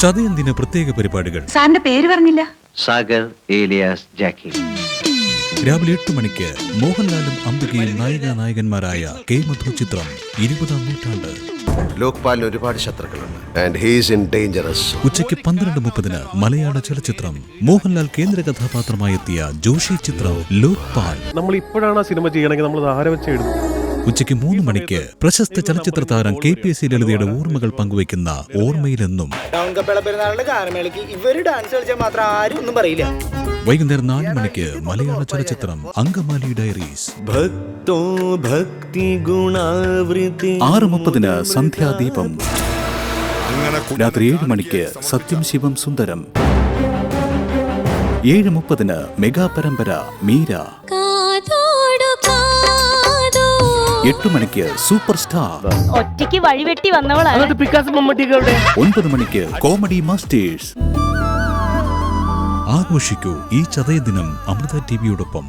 ചതയം ദിന പ്രത്യേക പരിപാടികൾ. സാറിന്റെ പേര് പറഞ്ഞില്ല. സാഗർ ഏലിയാസ് ജാക്കി. രാവിലെ 8 മണിക്ക് മോഹൻലാലും അംബികയും നായികന്മാരായ കെ മധു ചിത്രം 20ാം നൂറ്റാണ്ട്. ലോക്പാലിന് ഒരുപാട് ശത്രുക്കളുണ്ട്. And he is in dangerous. ഉച്ചയ്ക്ക് 12:30 മലയാള ചലച്ചിത്രം. മോഹൻലാൽ കേന്ദ്ര കഥാപാത്രമായി എത്തിയ ജോഷി ചിത്രം ലോക്പാൽ. നമ്മൾ ഇപ്പോഴാണ് ആ സിനിമ ചെയ്യണമെങ്കിൽ നമ്മൾ ആരെ വെച്ച് എഴുതും. ഉച്ചയ്ക്ക് 3 മണിക്ക് പ്രശസ്ത ചലച്ചിത്ര താരം KPSC ലളിതയുടെ ഓർമ്മകൾ പങ്കുവയ്ക്കുന്ന ഓർമ്മയിലെന്നും. വൈകുന്നേരം 4 മണിക്ക് മലയാള ചലച്ചിത്രം അങ്കമാലി ഡയറീസ്. 6:30 സന്ധ്യാദീപം. രാത്രി 7 മണിക്ക് സത്യം ശിവം സുന്ദരം. 7:30 മെഗാ പരമ്പര മീര. 8 മണിക്ക് സൂപ്പർ സ്റ്റാർ. ഒറ്റയ്ക്ക് വഴിവെട്ടി വന്നവളാണ്. 9 മണിക്ക് കോമഡി മാസ്റ്റേഴ്സ്. ആഘോഷിക്കൂ ഈ ചതയ ദിനം അമൃത TVയോടൊപ്പം.